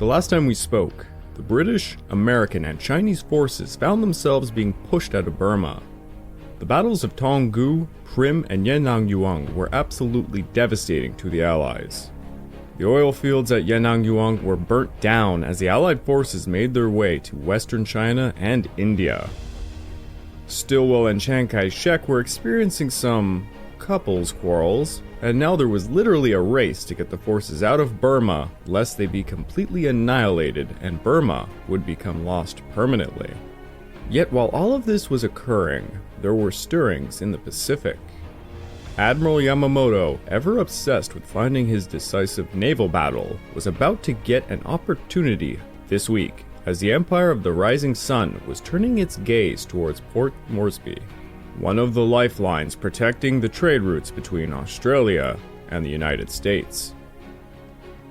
The last time we spoke, the British, American, and Chinese forces found themselves being pushed out of Burma. The battles of Toungoo, Prim, and Yenangyaung were absolutely devastating to the Allies. The oil fields at Yenangyaung were burnt down as the Allied forces made their way to western China and India. Stilwell and Chiang Kai-shek were experiencing some couples quarrels, and now there was literally a race to get the forces out of Burma lest they be completely annihilated and Burma would become lost permanently. Yet while all of this was occurring, there were stirrings in the Pacific. Admiral Yamamoto, ever obsessed with finding his decisive naval battle, was about to get an opportunity this week as the Empire of the Rising Sun was turning its gaze towards Port Moresby, one of the lifelines protecting the trade routes between Australia and the United States.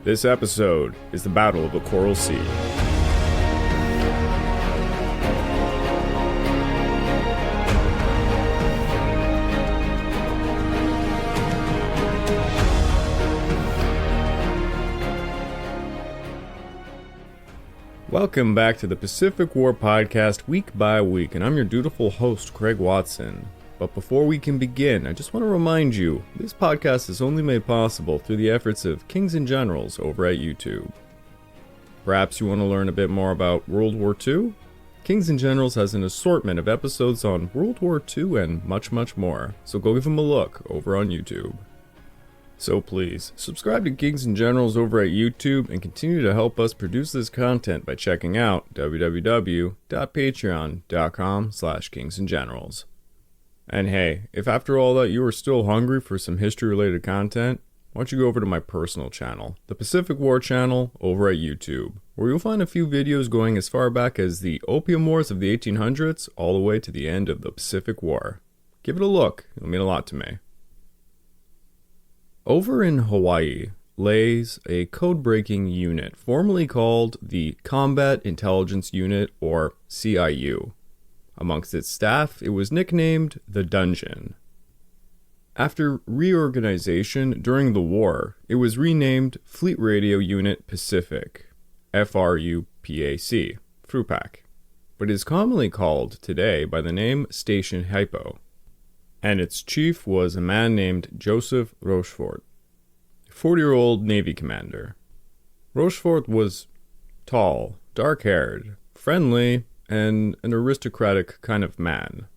This episode is the Battle of the Coral Sea. Welcome back to the Pacific War Podcast week by week, and I'm your dutiful host, Craig Watson. But before we can begin, I just want to remind you, this podcast is only made possible through the efforts of Kings and Generals over at YouTube. Perhaps you want to learn a bit more about World War II? Kings and Generals has an assortment of episodes on World War II and much, much more, so go give them a look over on YouTube. So please, subscribe to Kings and Generals over at YouTube and continue to help us produce this content by checking out www.patreon.com/kingsandgenerals. And hey, if after all that you are still hungry for some history-related content, why don't you go over to my personal channel, the Pacific War channel over at YouTube, where you'll find a few videos going as far back as the Opium Wars of the 1800s all the way to the end of the Pacific War. Give it a look, it'll mean a lot to me. Over in Hawaii lays a code-breaking unit formerly called the Combat Intelligence Unit, or CIU. Amongst its staff, it was nicknamed the Dungeon. After reorganization during the war, it was renamed Fleet Radio Unit Pacific, FRUPAC, FRUPAC, but is commonly called today by the name Station Hypo. And its chief was a man named Joseph Rochefort, a 40-year-old Navy commander. Rochefort was tall, dark-haired, friendly, and an aristocratic kind of man.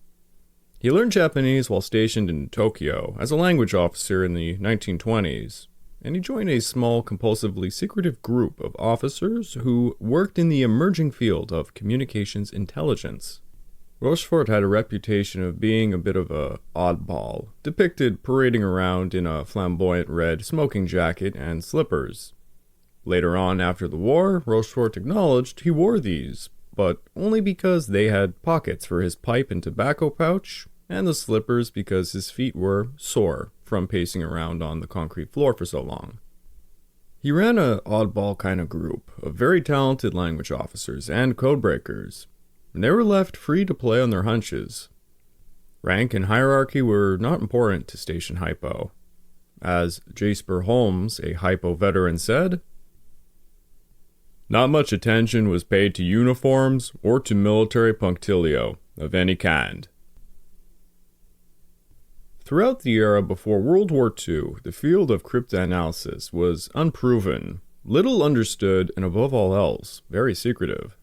He learned Japanese while stationed in Tokyo as a language officer in the 1920s, and he joined a small, compulsively secretive group of officers who worked in the emerging field of communications intelligence. Rochefort had a reputation of being a bit of a oddball, depicted parading around in a flamboyant red smoking jacket and slippers. Later on after the war, Rochefort acknowledged he wore these, but only because they had pockets for his pipe and tobacco pouch, and the slippers because his feet were sore from pacing around on the concrete floor for so long. He ran an oddball kind of group of very talented language officers and codebreakers, and they were left free to play on their hunches. Rank and hierarchy were not important to Station Hypo. As Jasper Holmes, a Hypo veteran, said, "Not much attention was paid to uniforms or to military punctilio of any kind." Throughout the era before World War II, the field of cryptanalysis was unproven, little understood, and above all else, very secretive.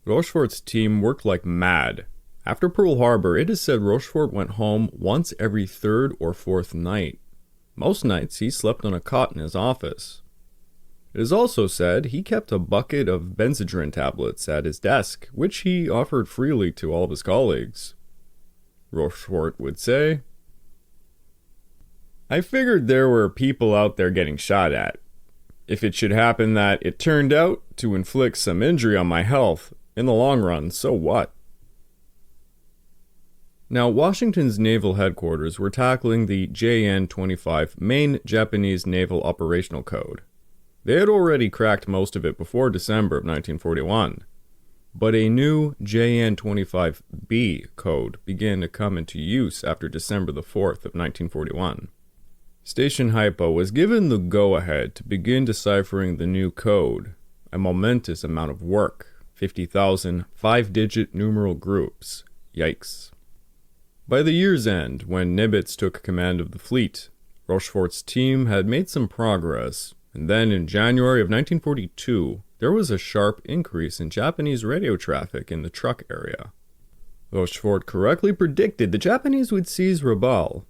Rochefort's team worked like mad. After Pearl Harbor, it is said Rochefort went home once every third or fourth night. Most nights he slept on a cot in his office. It is also said he kept a bucket of Benzedrine tablets at his desk, which he offered freely to all of his colleagues. Rochefort would say, "I figured there were people out there getting shot at. If it should happen that it turned out to inflict some injury on my health, in the long run, so what?" Now, Washington's naval headquarters were tackling the JN-25 Main Japanese Naval Operational Code. They had already cracked most of it before December of 1941, but a new JN-25B code began to come into use after December the 4th of 1941. Station Hypo was given the go-ahead to begin deciphering the new code, A momentous amount of work. 50,000 5-digit numeral groups. Yikes. By the year's end, when Nimitz took command of the fleet, Rochefort's team had made some progress, and then in January of 1942, there was a sharp increase in Japanese radio traffic in the Truk area. Rochefort correctly predicted the Japanese would seize Rabaul,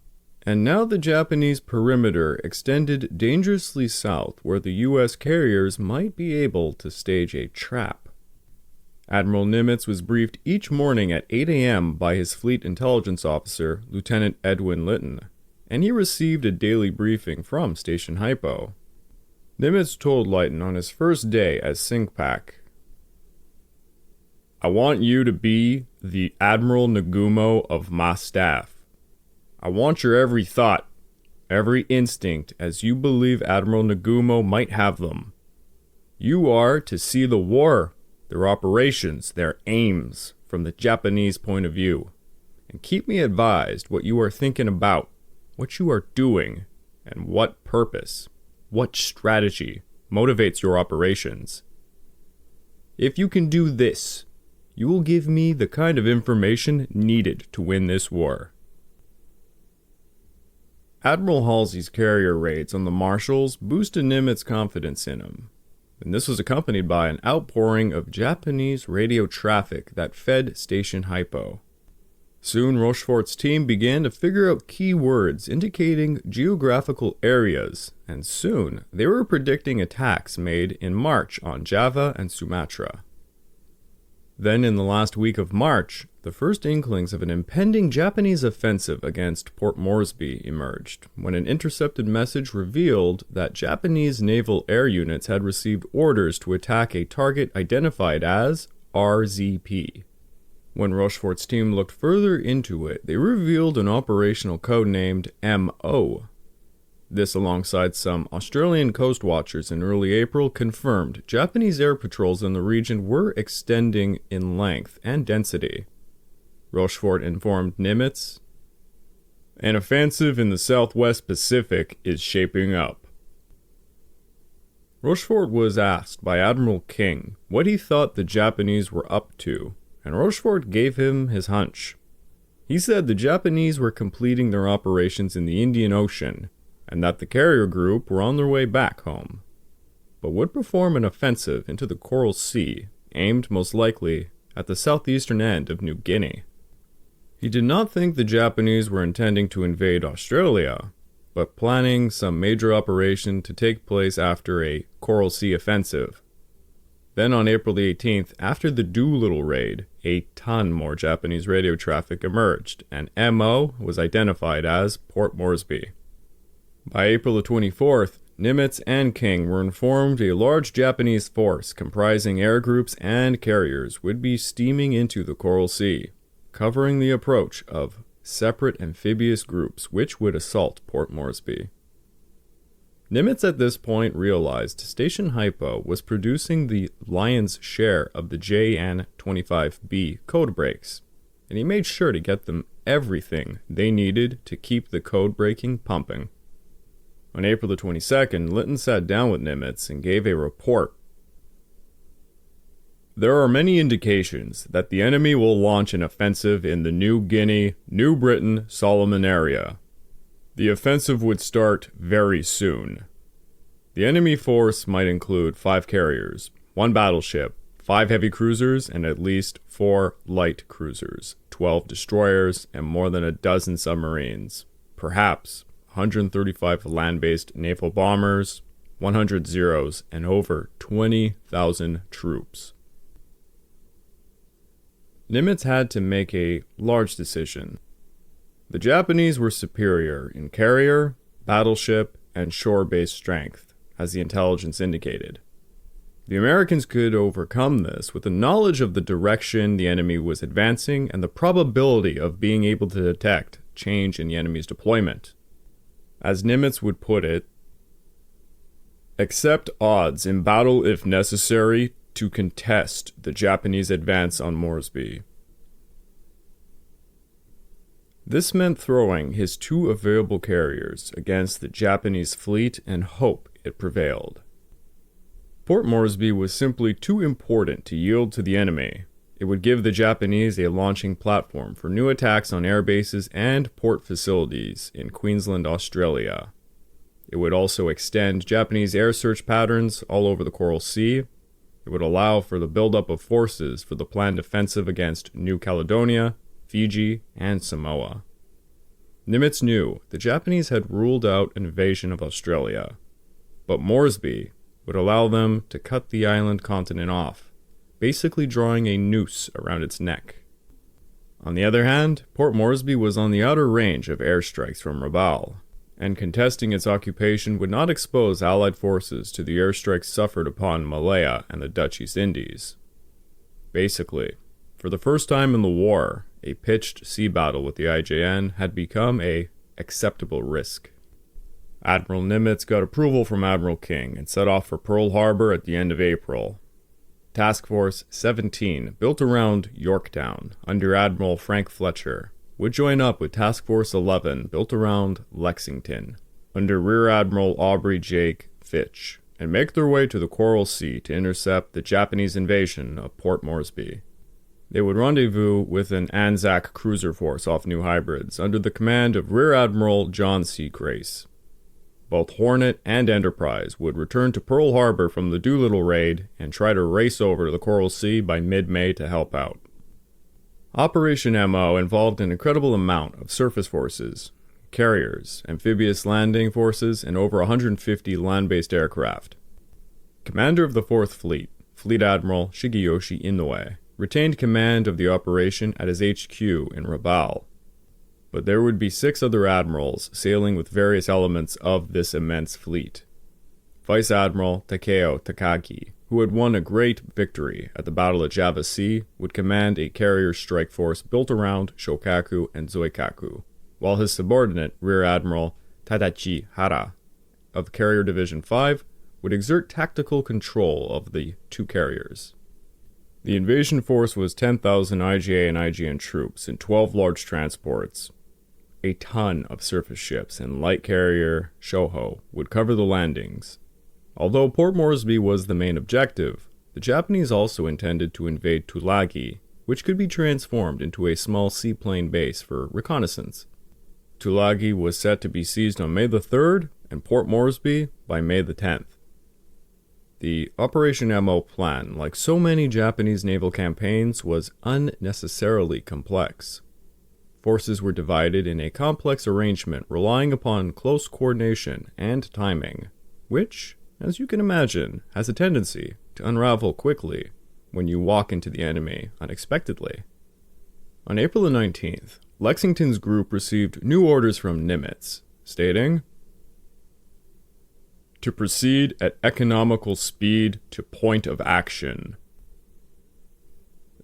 and now the Japanese perimeter extended dangerously south where the U.S. carriers might be able to stage a trap. Admiral Nimitz was briefed each morning at 8 a.m. by his fleet intelligence officer, Lieutenant Edwin Lytton, and he received a daily briefing from Station Hypo. Nimitz told Lytton on his first day as SINCPAC, "I want you to be the Admiral Nagumo of my staff. I want your every thought, every instinct, as you believe Admiral Nagumo might have them. You are to see the war, their operations, their aims, from the Japanese point of view, and keep me advised what you are thinking about, what you are doing, and what purpose, what strategy motivates your operations. If you can do this, you will give me the kind of information needed to win this war." Admiral Halsey's carrier raids on the Marshalls boosted Nimitz's confidence in him, and this was accompanied by an outpouring of Japanese radio traffic that fed Station Hypo. Soon Rochefort's team began to figure out key words indicating geographical areas, and soon they were predicting attacks made in March on Java and Sumatra. Then in the last week of March, the first inklings of an impending Japanese offensive against Port Moresby emerged, when an intercepted message revealed that Japanese naval air units had received orders to attack a target identified as RZP. When Rochefort's team looked further into it, they revealed an operational code named MO. This, alongside some Australian coast watchers in early April, confirmed Japanese air patrols in the region were extending in length and density. Rochefort informed Nimitz, "An offensive in the Southwest Pacific is shaping up." Rochefort was asked by Admiral King what he thought the Japanese were up to, and Rochefort gave him his hunch. He said the Japanese were completing their operations in the Indian Ocean, and that the carrier group were on their way back home, but would perform an offensive into the Coral Sea, aimed most likely at the southeastern end of New Guinea. He did not think the Japanese were intending to invade Australia, but planning some major operation to take place after a Coral Sea offensive. Then on April the 18th, after the Doolittle raid, a ton more Japanese radio traffic emerged, and MO was identified as Port Moresby. By April the 24th, Nimitz and King were informed a large Japanese force comprising air groups and carriers would be steaming into the Coral Sea, covering the approach of separate amphibious groups which would assault Port Moresby. Nimitz at this point realized Station Hypo was producing the lion's share of the JN-25B code breaks, and he made sure to get them everything they needed to keep the code breaking pumping. On April the 22nd, Lytton sat down with Nimitz and gave a report. "There are many indications that the enemy will launch an offensive in the New Guinea, New Britain, Solomon area. The offensive would start very soon. The enemy force might include 5 carriers, 1 battleship, 5 heavy cruisers, and at least 4 light cruisers, 12 destroyers, and more than a dozen submarines. Perhaps 135 land-based naval bombers, 100 Zeros, and over 20,000 troops." Nimitz had to make a large decision. The Japanese were superior in carrier, battleship, and shore-based strength, as the intelligence indicated. The Americans could overcome this with the knowledge of the direction the enemy was advancing and the probability of being able to detect change in the enemy's deployment. As Nimitz would put it, "Accept odds in battle if necessary to contest the Japanese advance on Moresby." This meant throwing his 2 available carriers against the Japanese fleet and hope it prevailed. Port Moresby was simply too important to yield to the enemy. It would give the Japanese a launching platform for new attacks on air bases and port facilities in Queensland, Australia. It would also extend Japanese air search patterns all over the Coral Sea. It would allow for the buildup of forces for the planned offensive against New Caledonia, Fiji, and Samoa. Nimitz knew the Japanese had ruled out an invasion of Australia, but Moresby would allow them to cut the island continent off, basically drawing a noose around its neck. On the other hand, Port Moresby was on the outer range of airstrikes from Rabaul, and contesting its occupation would not expose Allied forces to the airstrikes suffered upon Malaya and the Dutch East Indies. Basically, for the first time in the war, a pitched sea battle with the IJN had become an acceptable risk. Admiral Nimitz got approval from Admiral King and set off for Pearl Harbor at the end of April. Task Force 17, built around Yorktown under Admiral Fletcher, would join up with Task Force 11, built around Lexington, under Rear Admiral Aubrey Jake Fitch, and make their way to the Coral Sea to intercept the Japanese invasion of Port Moresby. They would rendezvous with an Anzac cruiser force off New Hebrides under the command of Rear Admiral John C. Grace. Both Hornet and Enterprise would return to Pearl Harbor from the Doolittle raid and try to race over to the Coral Sea by mid-May to help out. Operation MO involved an incredible amount of surface forces, carriers, amphibious landing forces, and over 150 land-based aircraft. Commander of the 4th Fleet, Fleet Admiral Shigeyoshi Inoue, retained command of the operation at his HQ in Rabaul. But there would be 6 other admirals sailing with various elements of this immense fleet. Vice Admiral Takeo Takagi, who had won a great victory at the Battle of Java Sea, would command a carrier strike force built around Shokaku and Zoikaku, while his subordinate, Rear Admiral Tadachi Hara, of Carrier Division 5, would exert tactical control of the 2 carriers. The invasion force was 10,000 IJA and IGN troops in 12 large transports. A ton of surface ships and light carrier Shoho would cover the landings. Although Port Moresby was the main objective, the Japanese also intended to invade Tulagi, which could be transformed into a small seaplane base for reconnaissance. Tulagi was set to be seized on May the 3rd, and Port Moresby by May the 10th. The Operation MO plan, like so many Japanese naval campaigns, was unnecessarily complex. Forces were divided in a complex arrangement relying upon close coordination and timing, which, as you can imagine, has a tendency to unravel quickly when you walk into the enemy unexpectedly. On April the 19th, Lexington's group received new orders from Nimitz, stating, "To proceed at economical speed to point of action."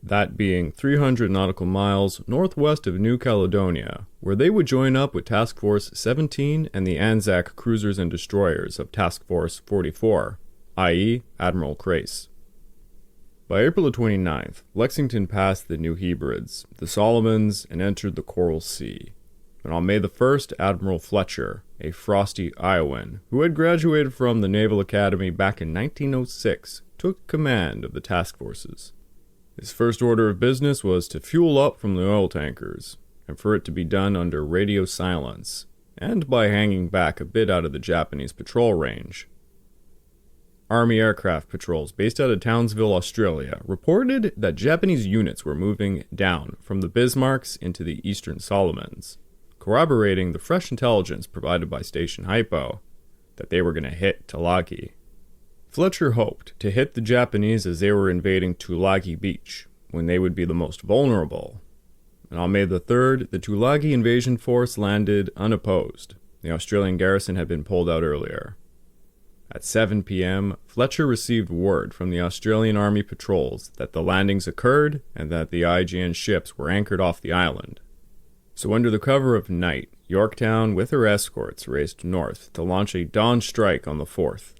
That being 300 nautical miles northwest of New Caledonia, where they would join up with Task Force 17 and the Anzac cruisers and destroyers of Task Force 44, i.e. Admiral Grace. By April 29th, Lexington passed the New Hebrides, the Solomons, and entered the Coral Sea. And on May the 1st, Admiral Fletcher, a frosty Iowan, who had graduated from the Naval Academy back in 1906, took command of the task forces. His first order of business was to fuel up from the oil tankers, and for it to be done under radio silence, and by hanging back a bit out of the Japanese patrol range. Army aircraft patrols based out of Townsville, Australia, reported that Japanese units were moving down from the Bismarcks into the Eastern Solomons, corroborating the fresh intelligence provided by Station Hypo that they were going to hit Tulagi. Fletcher hoped to hit the Japanese as they were invading Tulagi Beach, when they would be the most vulnerable. And on May the 3rd, the Tulagi invasion force landed unopposed. The Australian garrison had been pulled out earlier. At 7 p.m., Fletcher received word from the Australian Army patrols that the landings occurred and that the IJN ships were anchored off the island. So under the cover of night, Yorktown with her escorts raced north to launch a dawn strike on the 4th.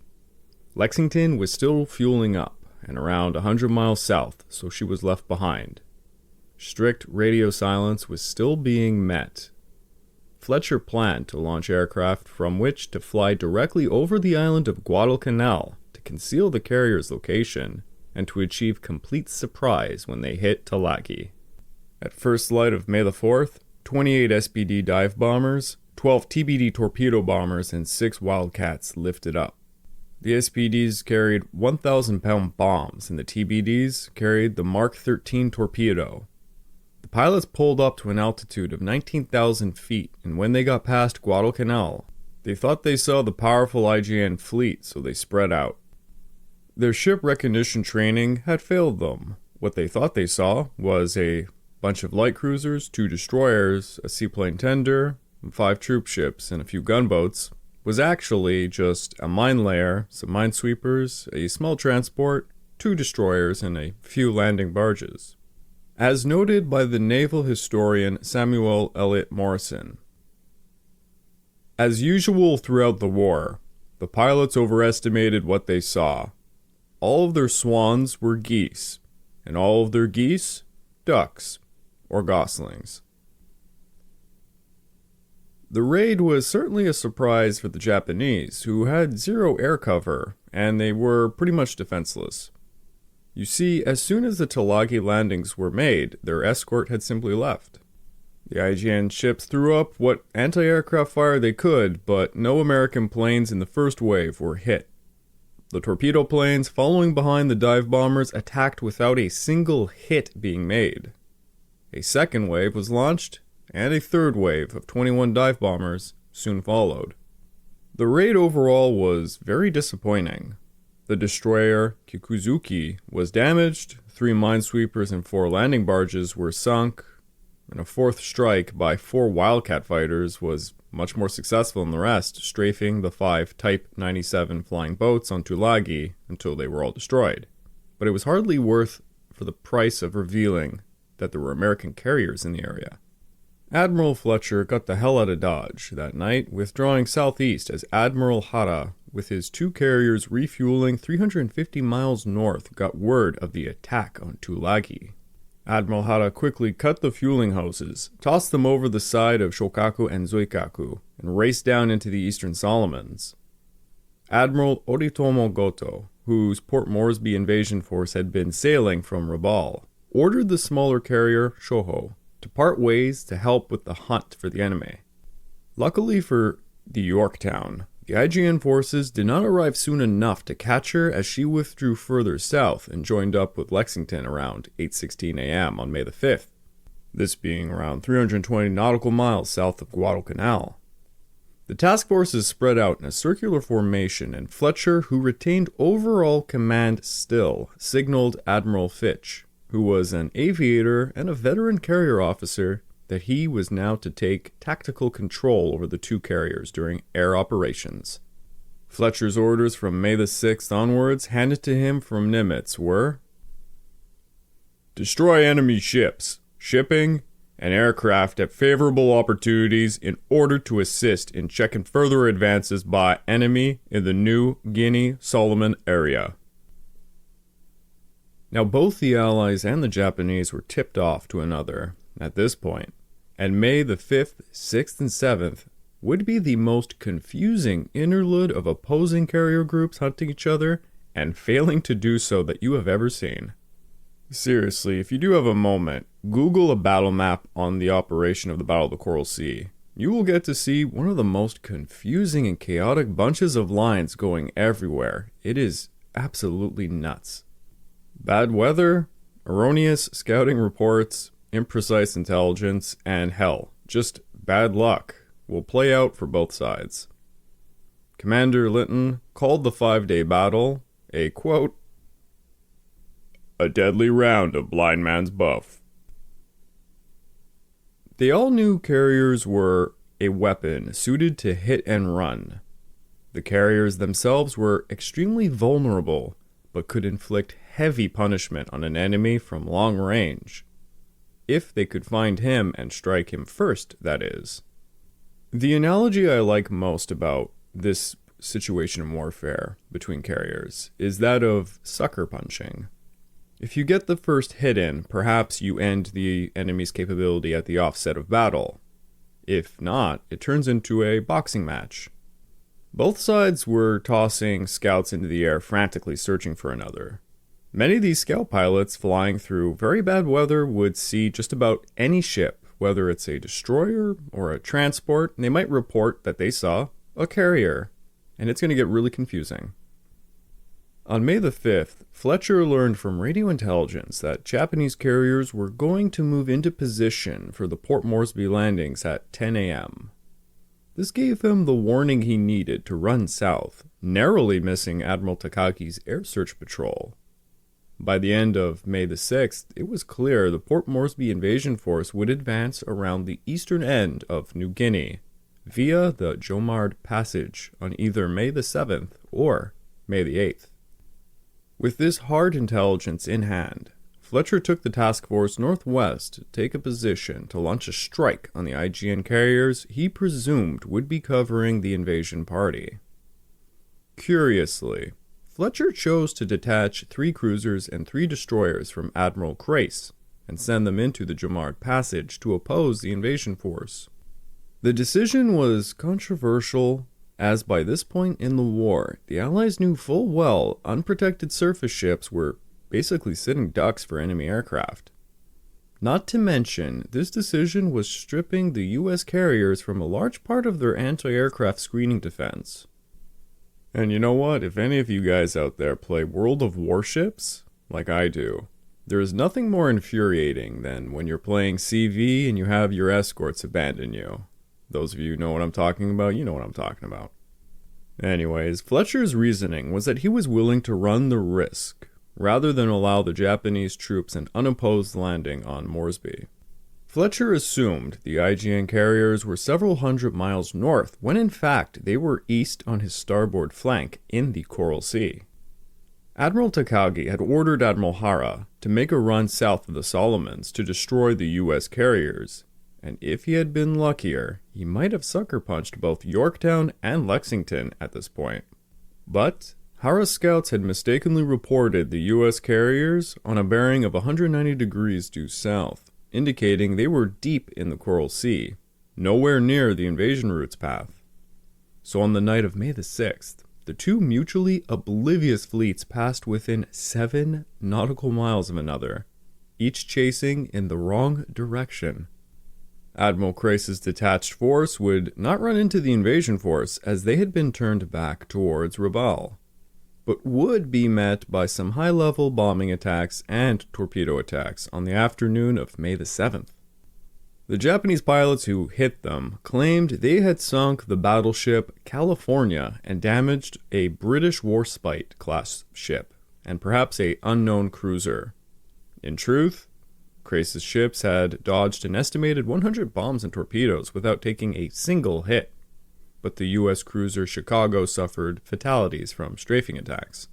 Lexington was still fueling up and around 100 miles south, so she was left behind. Strict radio silence was still being met. Fletcher planned to launch aircraft from which to fly directly over the island of Guadalcanal to conceal the carrier's location and to achieve complete surprise when they hit Tulagi. At first light of May the 4th, 28 SPD dive bombers, 12 TBD torpedo bombers, and 6 Wildcats lifted up. The SPDs carried 1,000-pound bombs, and the TBDs carried the Mark 13 torpedo. The pilots pulled up to an altitude of 19,000 feet, and when they got past Guadalcanal, they thought they saw the powerful IJN fleet, so they spread out. Their ship recognition training had failed them. What they thought they saw was a bunch of light cruisers, 2 destroyers, a seaplane tender, 5 troop ships, and a few gunboats, was actually just a mine layer, some minesweepers, a small transport, 2 destroyers, and a few landing barges. As noted by the naval historian Samuel Eliot Morrison, as usual throughout the war, the pilots overestimated what they saw. All of their swans were geese, and all of their geese, ducks, or goslings. The raid was certainly a surprise for the Japanese, who had 0 air cover, and they were pretty much defenseless. You see, as soon as the Tulagi landings were made, their escort had simply left. The IJN ships threw up what anti-aircraft fire they could, but no American planes in the first wave were hit. The torpedo planes following behind the dive bombers attacked without a single hit being made. A second wave was launched, and a third wave of 21 dive bombers soon followed. The raid overall was very disappointing. The destroyer Kikuzuki was damaged, 3 minesweepers and 4 landing barges were sunk, and a 4th strike by 4 Wildcat fighters was much more successful than the rest, strafing the 5 Type 97 flying boats on Tulagi until they were all destroyed. But it was hardly worth for the price of revealing that there were American carriers in the area. Admiral Fletcher got the hell out of Dodge that night, withdrawing southeast as Admiral Hara, with his 2 carriers refueling 350 miles north, got word of the attack on Tulagi. Admiral Hara quickly cut the fueling hoses, tossed them over the side of Shokaku and Zuikaku, and raced down into the Eastern Solomons. Admiral Oritomo Goto, whose Port Moresby invasion force had been sailing from Rabaul, ordered the smaller carrier Shoho to part ways to help with the hunt for the enemy. Luckily for the Yorktown, the IJN forces did not arrive soon enough to catch her as she withdrew further south and joined up with Lexington around 8:16 a.m. on May the 5th, this being around 320 nautical miles south of Guadalcanal. The task forces spread out in a circular formation, and Fletcher, who retained overall command still, signaled Admiral Fitch, who was an aviator and a veteran carrier officer, that he was now to take tactical control over the 2 carriers during air operations. Fletcher's orders from May the 6th onwards, handed to him from Nimitz, were: destroy enemy ships, shipping, and aircraft at favorable opportunities in order to assist in checking further advances by enemy in the New Guinea-Solomon area. Now both the Allies and the Japanese were tipped off to another at this point, and May the 5th, 6th, and 7th would be the most confusing interlude of opposing carrier groups hunting each other and failing to do so that you have ever seen. Seriously, if you do have a moment, Google a battle map on the operation of the Battle of the Coral Sea. You will get to see one of the most confusing and chaotic bunches of lines going everywhere. It is absolutely nuts. Bad weather, erroneous scouting reports, imprecise intelligence, and hell, just bad luck will play out for both sides. Commander Linton called the 5-day battle a, quote, a deadly round of blind man's buff. The all-new carriers were a weapon suited to hit and run. The carriers themselves were extremely vulnerable, but could inflict heavy punishment on an enemy from long range. If they could find him and strike him first, that is. The analogy I like most about this situation in warfare between carriers is that of sucker punching. If you get the first hit in, perhaps you end the enemy's capability at the offset of battle. If not, it turns into a boxing match. Both sides were tossing scouts into the air, frantically searching for another. Many of these scout pilots flying through very bad weather would see just about any ship, whether it's a destroyer or a transport, and they might report that they saw a carrier, and it's going to get really confusing. On May the 5th, Fletcher learned from radio intelligence that Japanese carriers were going to move into position for the Port Moresby landings at 10 a.m. This gave him the warning he needed to run south, narrowly missing Admiral Takagi's air search patrol. By the end of May the 6th, it was clear the Port Moresby invasion force would advance around the eastern end of New Guinea via the Jomard Passage on either May the 7th or May the 8th. With this hard intelligence in hand, Fletcher took the task force northwest to take a position to launch a strike on the IJN carriers he presumed would be covering the invasion party. Curiously, Fletcher chose to detach 3 cruisers and 3 destroyers from Admiral Crace and send them into the Jomard Passage to oppose the invasion force. The decision was controversial, as by this point in the war, the Allies knew full well unprotected surface ships were basically sitting ducks for enemy aircraft. Not to mention, this decision was stripping the US carriers from a large part of their anti-aircraft screening defense. And you know what? If any of you guys out there play World of Warships, like I do, there is nothing more infuriating than when you're playing CV and you have your escorts abandon you. Those of you who know what I'm talking about, you know what I'm talking about. Anyways, Fletcher's reasoning was that he was willing to run the risk, rather than allow the Japanese troops an unopposed landing on Moresby. Fletcher assumed the IJN carriers were several hundred miles north, when in fact they were east on his starboard flank in the Coral Sea. Admiral Takagi had ordered Admiral Hara to make a run south of the Solomons to destroy the US carriers, and if he had been luckier, he might have sucker-punched both Yorktown and Lexington at this point. But Hara's scouts had mistakenly reported the US carriers on a bearing of 190 degrees due south, indicating they were deep in the Coral Sea, nowhere near the invasion route's path. So on the night of May the 6th, the 2 mutually oblivious fleets passed within 7 nautical miles of another, each chasing in the wrong direction. Admiral Crace's detached force would not run into the invasion force as they had been turned back towards Rabaul, but would be met by some high-level bombing attacks and torpedo attacks on the afternoon of May the 7th. The Japanese pilots who hit them claimed they had sunk the battleship California and damaged a British Warspite class ship, and perhaps an unknown cruiser. In truth, Crace's ships had dodged an estimated 100 bombs and torpedoes without taking a single hit, but the US cruiser Chicago suffered fatalities from strafing attacks.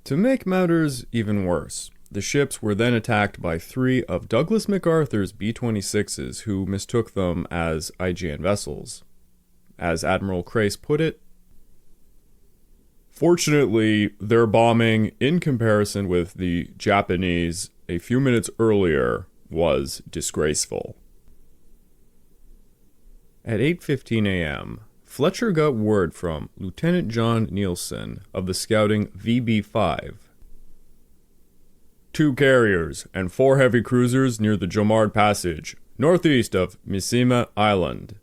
To make matters even worse, the ships were then attacked by 3 of Douglas MacArthur's B-26s who mistook them as IJN vessels. As Admiral Crace put it, "Fortunately, their bombing, in comparison with the Japanese a few minutes earlier, was disgraceful." At 8:15 a.m., Fletcher got word from Lieutenant John Nielsen of the scouting VB-5. "2 carriers and 4 heavy cruisers near the Jomard Passage, northeast of Misima Island."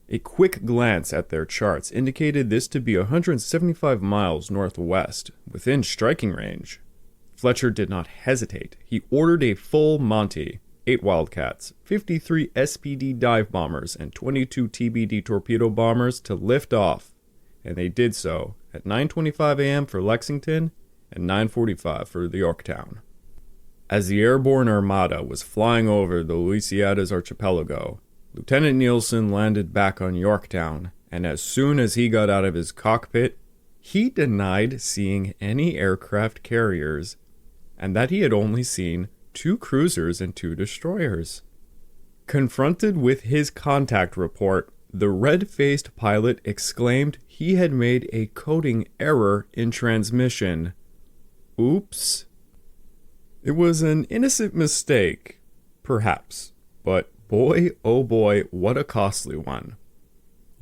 A quick glance at their charts indicated this to be 175 miles northwest, within striking range. Fletcher did not hesitate. He ordered a full Monty, 8 Wildcats, 53 SPD dive bombers, and 22 TBD torpedo bombers to lift off, and they did so at 9:25 a.m. for Lexington and 9:45 for the Yorktown. As the airborne armada was flying over the Louisiada's archipelago, Lieutenant Nielsen landed back on Yorktown, and as soon as he got out of his cockpit, he denied seeing any aircraft carriers, and that he had only seen 2 cruisers and 2 destroyers. Confronted with his contact report, the red-faced pilot exclaimed he had made a coding error in transmission. Oops. It was an innocent mistake, perhaps, but boy, oh boy, what a costly one.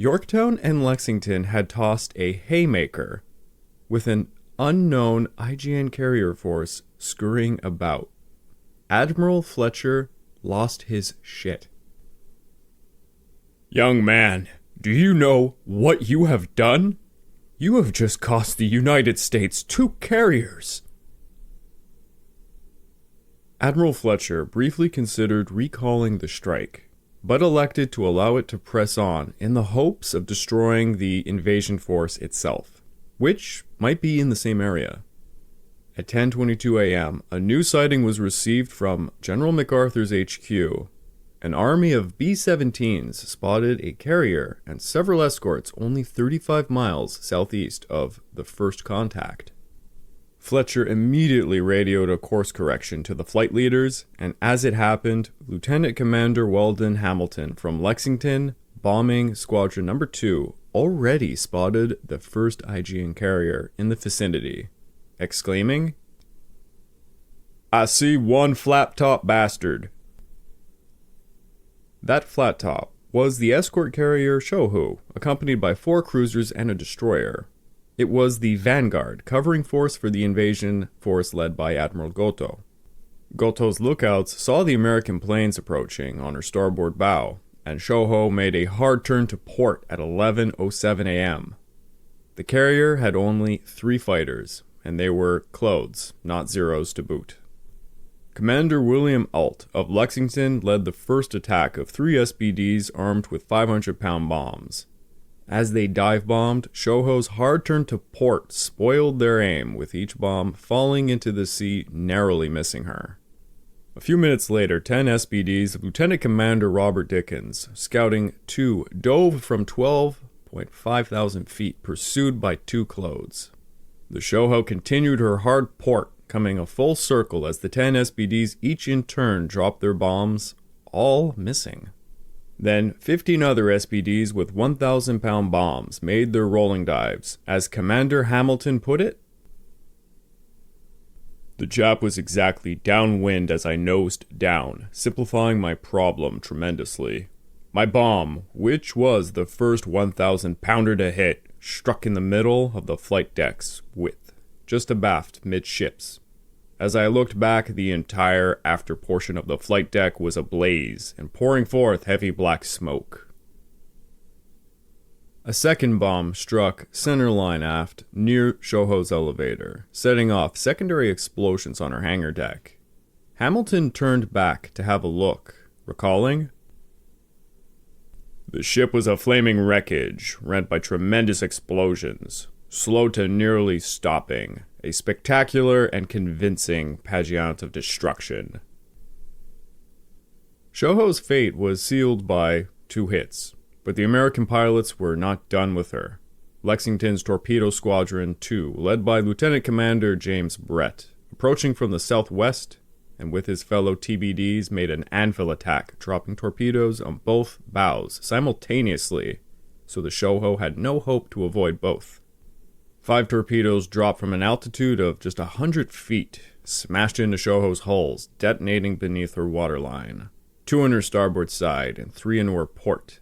Yorktown and Lexington had tossed a haymaker with an unknown IJN carrier force scurrying about. Admiral Fletcher lost his shit. "Young man, do you know what you have done? You have just cost the United States 2 carriers." Admiral Fletcher briefly considered recalling the strike, but elected to allow it to press on in the hopes of destroying the invasion force itself, which might be in the same area. At 10:22 a.m., a new sighting was received from General MacArthur's HQ. An army of B-17s spotted a carrier and several escorts only 35 miles southeast of the first contact. Fletcher immediately radioed a course correction to the flight leaders, and as it happened, Lieutenant Commander Weldon Hamilton from Lexington, Bombing Squadron No. 2, already spotted the first IJN carrier in the vicinity, exclaiming, "I see one flat-top bastard." That flat top was the escort carrier Shoho, accompanied by 4 cruisers and a destroyer. It was the vanguard, covering force for the invasion force led by Admiral Goto. Goto's lookouts saw the American planes approaching on her starboard bow, and Shoho made a hard turn to port at 11:07 a.m. The carrier had only 3 fighters, and they were clothes, not Zeros to boot. Commander William Alt of Lexington led the first attack of 3 SBDs armed with 500-pound bombs. As they dive-bombed, Shoho's hard turn to port spoiled their aim, with each bomb falling into the sea, narrowly missing her. A few minutes later, 10 SBDs of Lieutenant Commander Robert Dickens, scouting 2, dove from 12.5 thousand feet, pursued by 2 clothes. The Shoho continued her hard port, coming a full circle as the 10 SBDs each in turn dropped their bombs, all missing. Then 15 other SBDs with 1,000-pound bombs made their rolling dives. As Commander Hamilton put it, "The Jap was exactly downwind as I nosed down, simplifying my problem tremendously. My bomb, which was the first 1,000-pounder to hit, struck in the middle of the flight deck's width, just abaft midships. As I looked back, the entire after portion of the flight deck was ablaze and pouring forth heavy black smoke. A second bomb struck centerline aft near Shoho's elevator, setting off secondary explosions on her hangar deck. Hamilton turned back to have a look, recalling, "The ship was a flaming wreckage, rent by tremendous explosions, slow to nearly stopping. A spectacular and convincing pageant of destruction." Shoho's fate was sealed by 2 hits, but the American pilots were not done with her. Lexington's Torpedo Squadron 2, led by Lieutenant Commander James Brett, approaching from the southwest, and with his fellow TBDs made an anvil attack, dropping torpedoes on both bows simultaneously, so the Shoho had no hope to avoid both. 5 torpedoes dropped from an altitude of just 100 feet, smashed into Shoho's hulls, detonating beneath her waterline. 2 on her starboard side and 3 in her port.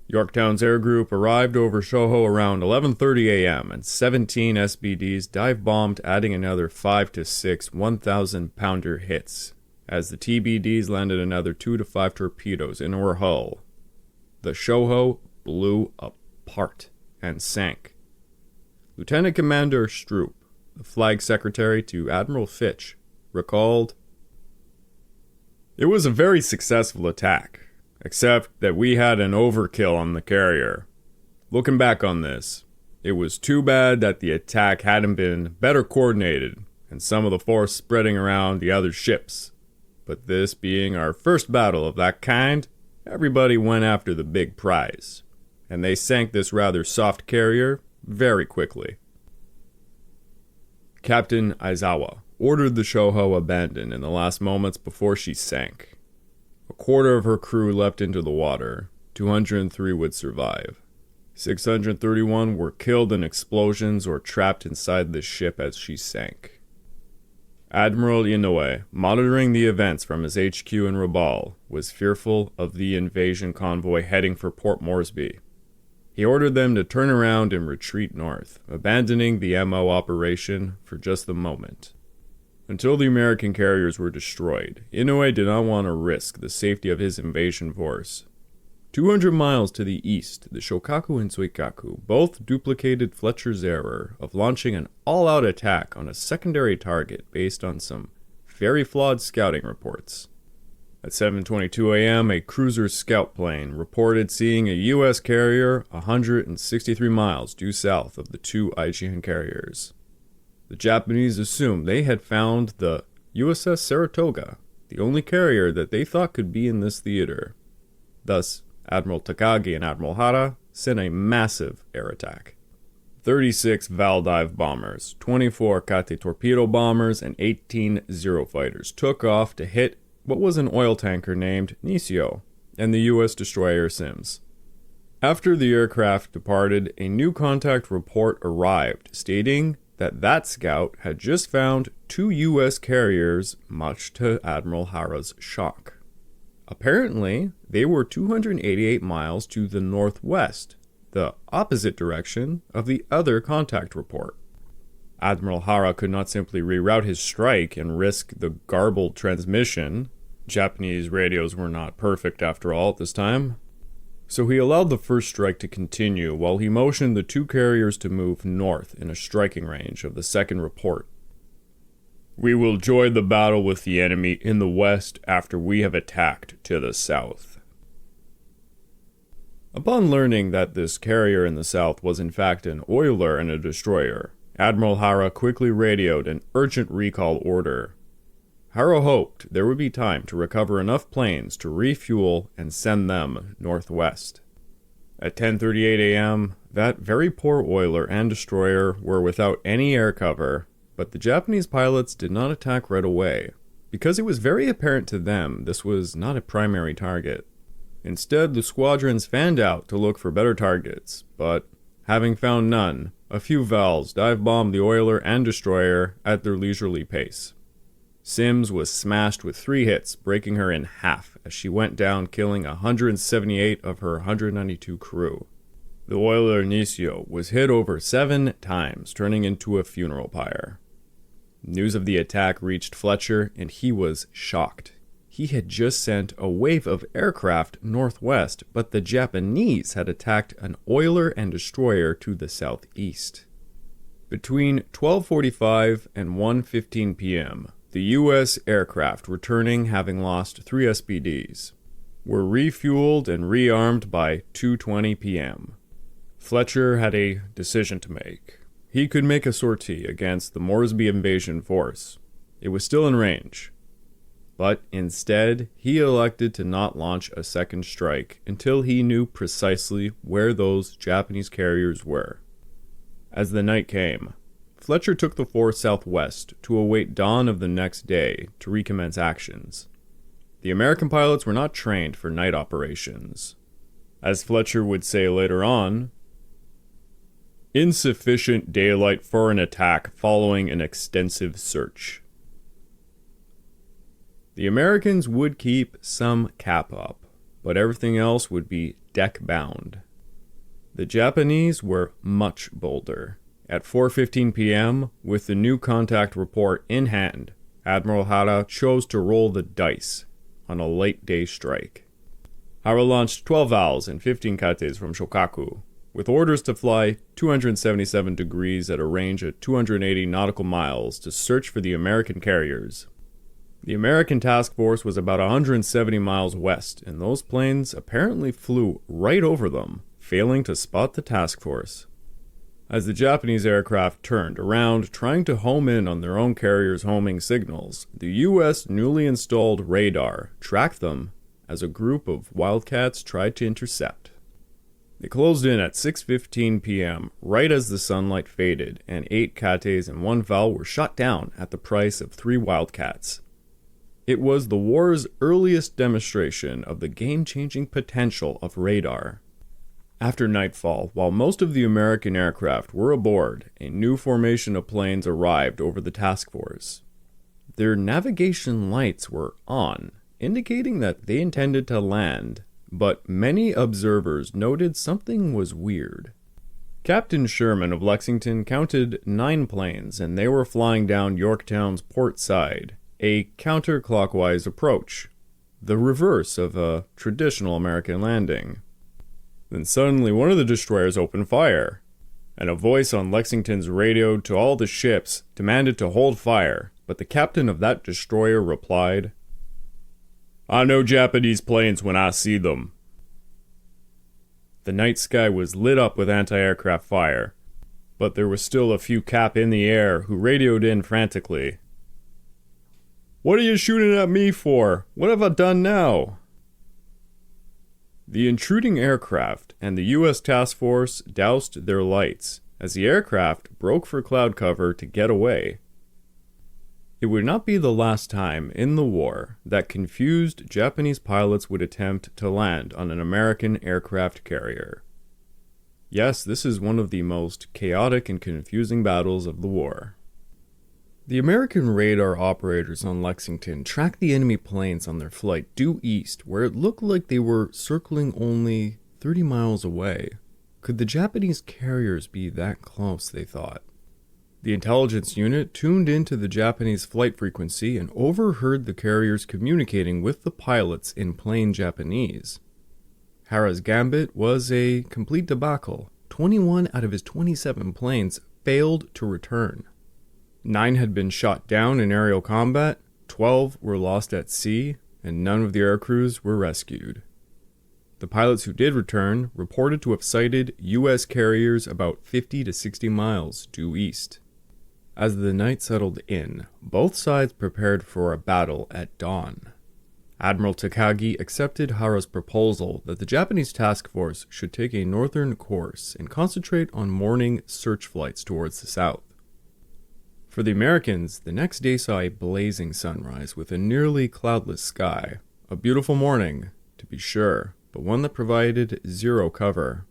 Yorktown's air group arrived over Shoho around 11:30 a.m. and 17 SBDs dive-bombed, adding another 5 to 6 1,000-pounder hits, as the TBDs landed another 2 to 5 torpedoes in her hull. The Shoho blew apart and sank. Lieutenant Commander Stroop, the flag secretary to Admiral Fitch, recalled, "It was a very successful attack, except that we had an overkill on the carrier. Looking back on this, it was too bad that the attack hadn't been better coordinated and some of the force spreading around the other ships. But this being our first battle of that kind, everybody went after the big prize, and they sank this rather soft carrier very quickly." Captain Aizawa ordered the Shoho abandoned in the last moments before she sank. A quarter of her crew leapt into the water. 203 would survive. 631 were killed in explosions or trapped inside the ship as she sank. Admiral Inoue, monitoring the events from his HQ in Rabaul, was fearful of the invasion convoy heading for Port Moresby. He ordered them to turn around and retreat north, abandoning the MO operation for just the moment. Until the American carriers were destroyed, Inoue did not want to risk the safety of his invasion force. 200 miles to the east, the Shokaku and Suikaku both duplicated Fletcher's error of launching an all-out attack on a secondary target based on some very flawed scouting reports. At 7:22 a.m., a cruiser scout plane reported seeing a U.S. carrier 163 miles due south of the two Aichihan carriers. The Japanese assumed they had found the USS Saratoga, the only carrier that they thought could be in this theater. Thus, Admiral Takagi and Admiral Hara sent a massive air attack. 36 Valdive bombers, 24 Kate torpedo bombers, and 18 Zero fighters took off to hit what was an oil tanker named Nisio and the U.S. destroyer Sims. After the aircraft departed, a new contact report arrived stating that scout had just found 2 U.S. carriers, much to Admiral Hara's shock. Apparently, they were 288 miles to the northwest, the opposite direction of the other contact report. Admiral Hara could not simply reroute his strike and risk the garbled transmission. Japanese radios were not perfect after all at this time. So he allowed the first strike to continue while he motioned the 2 carriers to move north in a striking range of the second report. "We will join the battle with the enemy in the west after we have attacked to the south." Upon learning that this carrier in the south was in fact an oiler and a destroyer, Admiral Hara quickly radioed an urgent recall order. Hara hoped there would be time to recover enough planes to refuel and send them northwest. At 10:38 a.m., that very poor oiler and destroyer were without any air cover, but the Japanese pilots did not attack right away, because it was very apparent to them this was not a primary target. Instead, the squadrons fanned out to look for better targets, but, having found none, a few Vals dive-bombed the oiler and destroyer at their leisurely pace. Sims was smashed with 3 hits, breaking her in half as she went down, killing 178 of her 192 crew. The oiler Nisio was hit over 7 times, turning into a funeral pyre. News of the attack reached Fletcher, and he was shocked. He had just sent a wave of aircraft northwest, but the Japanese had attacked an oiler and destroyer to the southeast. Between 12:45 and 1:15 p.m., the U.S. aircraft returning, having lost 3 SPDs, were refueled and rearmed by 2:20 p.m. Fletcher had a decision to make. He could make a sortie against the Moresby invasion force. It was still in range. But instead, he elected to not launch a second strike until he knew precisely where those Japanese carriers were. As the night came, Fletcher took the force southwest to await dawn of the next day to recommence actions. The American pilots were not trained for night operations. As Fletcher would say later on, "Insufficient daylight for an attack following an extensive search." The Americans would keep some cap up, but everything else would be deck-bound. The Japanese were much bolder. At 4:15 p.m., with the new contact report in hand, Admiral Hara chose to roll the dice on a late-day strike. Hara launched 12 Vals and 15 Kates from Shokaku, with orders to fly 277 degrees at a range of 280 nautical miles to search for the American carriers. The American task force was about 170 miles west, and those planes apparently flew right over them, failing to spot the task force. As the Japanese aircraft turned around, trying to home in on their own carriers' homing signals, the U.S. newly installed radar tracked them as a group of Wildcats tried to intercept. They closed in at 6:15 p.m., right as the sunlight faded, and 8 Kates and 1 Val were shot down at the price of 3 Wildcats. It was the war's earliest demonstration of the game-changing potential of radar. After nightfall, while most of the American aircraft were aboard, a new formation of planes arrived over the task force. Their navigation lights were on, indicating that they intended to land, but many observers noted something was weird. Captain Sherman of Lexington counted 9 planes, and they were flying down Yorktown's port side, a counterclockwise approach, the reverse of a traditional American landing. Then suddenly one of the destroyers opened fire, and a voice on Lexington's radio to all the ships demanded to hold fire, but the captain of that destroyer replied, "I know Japanese planes when I see them." The night sky was lit up with anti-aircraft fire, but there was still a few Cap in the air who radioed in frantically. "What are you shooting at me for? What have I done now?" The intruding aircraft and the U.S. task force doused their lights as the aircraft broke for cloud cover to get away. It would not be the last time in the war that confused Japanese pilots would attempt to land on an American aircraft carrier. Yes, this is one of the most chaotic and confusing battles of the war. The American radar operators on Lexington tracked the enemy planes on their flight due east, where it looked like they were circling only 30 miles away. Could the Japanese carriers be that close, they thought? The intelligence unit tuned into the Japanese flight frequency and overheard the carriers communicating with the pilots in plain Japanese. Hara's gambit was a complete debacle. 21 out of his 27 planes failed to return. 9 had been shot down in aerial combat, 12 were lost at sea, and none of the aircrews were rescued. The pilots who did return reported to have sighted U.S. carriers about 50 to 60 miles due east. As the night settled in, both sides prepared for a battle at dawn. Admiral Takagi accepted Hara's proposal that the Japanese task force should take a northern course and concentrate on morning search flights towards the south. For the Americans, the next day saw a blazing sunrise with a nearly cloudless sky. A beautiful morning, to be sure, but one that provided zero cover.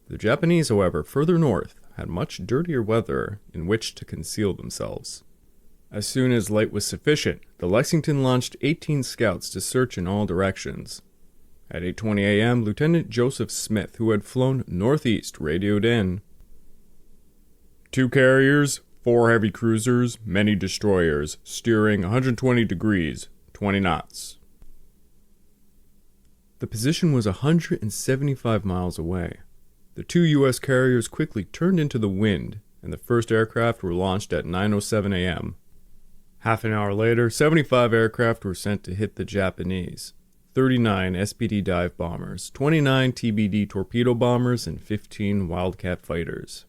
The Japanese, however, further north, had much dirtier weather in which to conceal themselves. As soon as light was sufficient, the Lexington launched 18 scouts to search in all directions. At 8:20 a.m., Lieutenant Joseph Smith, who had flown northeast, radioed in. 2 carriers, 4 heavy cruisers, many destroyers, steering 120 degrees, 20 knots. The position was 175 miles away. The 2 U.S. carriers quickly turned into the wind, and the first aircraft were launched at 9:07 a.m. Half an hour later, 75 aircraft were sent to hit the Japanese. 39 SPD dive bombers, 29 TBD torpedo bombers, and 15 Wildcat fighters.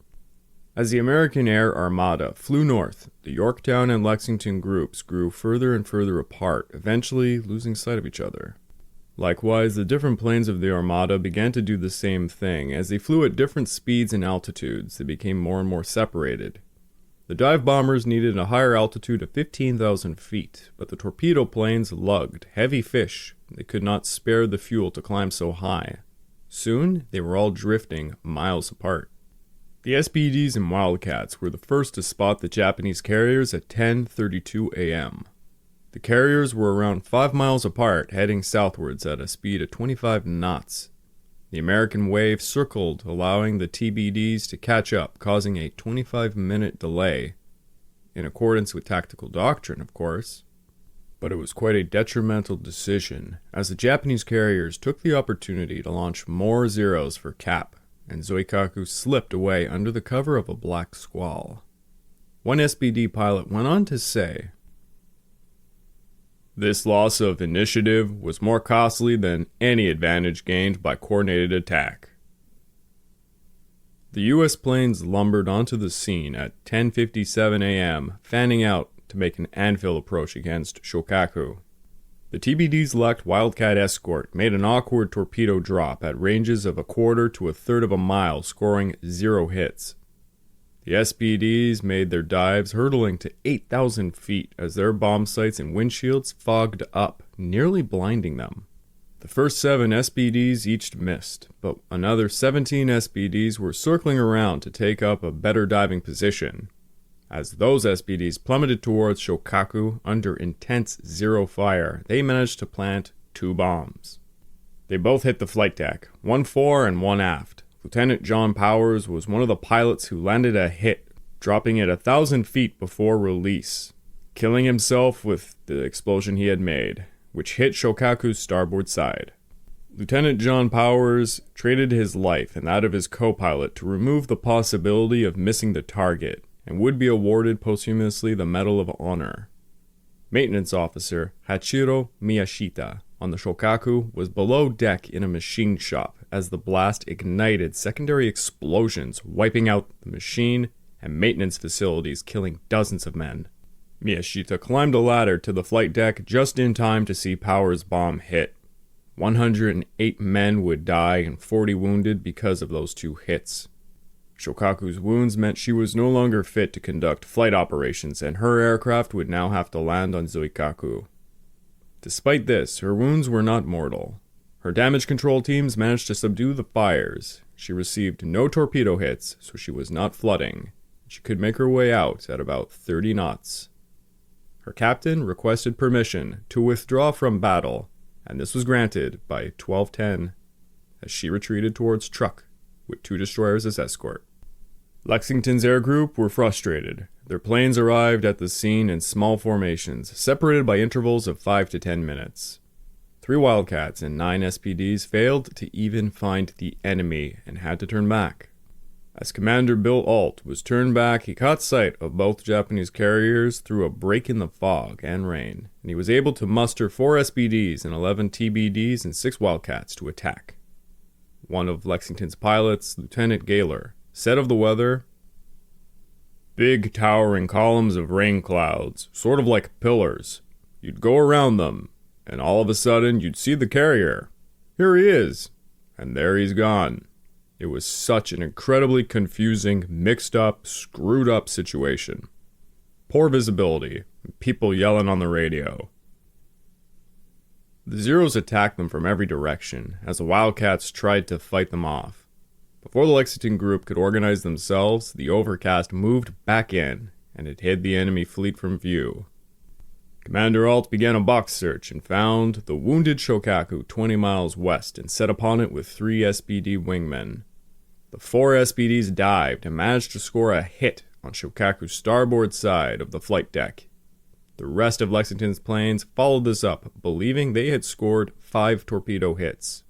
As the American Air Armada flew north, the Yorktown and Lexington groups grew further and further apart, eventually losing sight of each other. Likewise, the different planes of the Armada began to do the same thing. As they flew at different speeds and altitudes, they became more and more separated. The dive bombers needed a higher altitude of 15,000 feet, but the torpedo planes lugged heavy fish. They could not spare the fuel to climb so high. Soon, they were all drifting miles apart. The SPDs and Wildcats were the first to spot the Japanese carriers at 10:32 a.m. The carriers were around 5 miles apart, heading southwards at a speed of 25 knots. The American wave circled, allowing the TBDs to catch up, causing a 25-minute delay. In accordance with tactical doctrine, of course. But it was quite a detrimental decision, as the Japanese carriers took the opportunity to launch more Zeros for Cap, and Zoikaku slipped away under the cover of a black squall. One SPD pilot went on to say, "This loss of initiative was more costly than any advantage gained by coordinated attack." The U.S. planes lumbered onto the scene at 10:57 a.m., fanning out to make an anvil approach against Shokaku. The TBD's lacked Wildcat escort made an awkward torpedo drop at ranges of 1/4 to 1/3 of a mile, scoring 0 hits. The SPDs made their dives hurtling to 8,000 feet as their bomb sights and windshields fogged up, nearly blinding them. The first 7 SPDs each missed, but another 17 SPDs were circling around to take up a better diving position. As those SPDs plummeted towards Shokaku under intense Zero fire, they managed to plant 2 bombs. They both hit the flight deck, one fore and one aft. Lieutenant John Powers was one of the pilots who landed a hit, dropping it 1,000 feet before release, killing himself with the explosion he had made, which hit Shokaku's starboard side. Lieutenant John Powers traded his life and that of his co-pilot to remove the possibility of missing the target, and would be awarded posthumously the Medal of Honor. Maintenance Officer Hachiro Miyashita on the Shokaku was below deck in a machine shop as the blast ignited secondary explosions, wiping out the machine and maintenance facilities, killing dozens of men. Miyashita climbed a ladder to the flight deck just in time to see Powers' bomb hit. 108 men would die and 40 wounded because of those two hits. Shokaku's wounds meant she was no longer fit to conduct flight operations, and her aircraft would now have to land on Zuikaku. Despite this, her wounds were not mortal. Her damage control teams managed to subdue the fires. She received no torpedo hits, so she was not flooding. She could make her way out at about 30 knots. Her captain requested permission to withdraw from battle, and this was granted by 12:10 as she retreated towards Truk with 2 destroyers as escort. Lexington's air group were frustrated. Their planes arrived at the scene in small formations, separated by intervals of 5 to 10 minutes. 3 Wildcats and 9 SPDs failed to even find the enemy and had to turn back. As Commander Bill Alt was turned back, he caught sight of both Japanese carriers through a break in the fog and rain, and he was able to muster 4 SPDs and 11 TBDs and 6 Wildcats to attack. One of Lexington's pilots, Lieutenant Gaylor, said of the weather, "Big towering columns of rain clouds, sort of like pillars. You'd go around them, and all of a sudden you'd see the carrier. Here he is, and there he's gone." It was such an incredibly confusing, mixed up, screwed up situation. Poor visibility, and people yelling on the radio. The Zeros attacked them from every direction, as the Wildcats tried to fight them off. Before the Lexington group could organize themselves, the Overcast moved back in, and it hid the enemy fleet from view. Commander Alt began a box search and found the wounded Shokaku 20 miles west and set upon it with 3 SPD wingmen. The 4 SPDs dived and managed to score a hit on Shokaku's starboard side of the flight deck. The rest of Lexington's planes followed this up, believing they had scored 5 torpedo hits.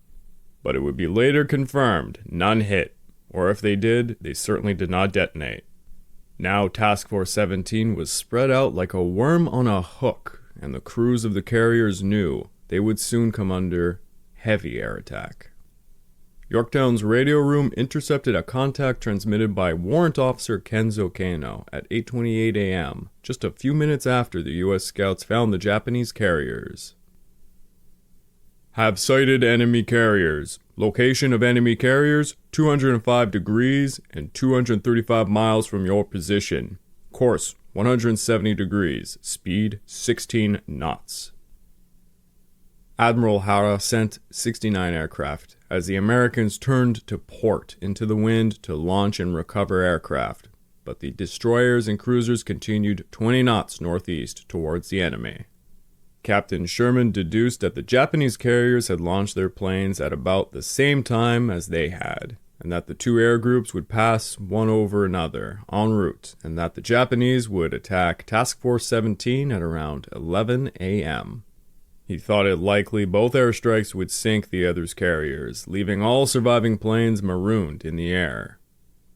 But it would be later confirmed none hit, or if they did, they certainly did not detonate. Now Task Force 17 was spread out like a worm on a hook, and the crews of the carriers knew they would soon come under heavy air attack. Yorktown's radio room intercepted a contact transmitted by Warrant Officer Kenzo Kano at 8:28 a.m., just a few minutes after the U.S. scouts found the Japanese carriers. "Have sighted enemy carriers. Location of enemy carriers, 205 degrees and 235 miles from your position. Course, 170 degrees. Speed, 16 knots. Admiral Hara sent 69 aircraft as the Americans turned to port into the wind to launch and recover aircraft, but the destroyers and cruisers continued 20 knots northeast towards the enemy. Captain Sherman deduced that the Japanese carriers had launched their planes at about the same time as they had, and that the 2 air groups would pass one over another en route, and that the Japanese would attack Task Force 17 at around 11 a.m. He thought it likely both airstrikes would sink the other's carriers, leaving all surviving planes marooned in the air.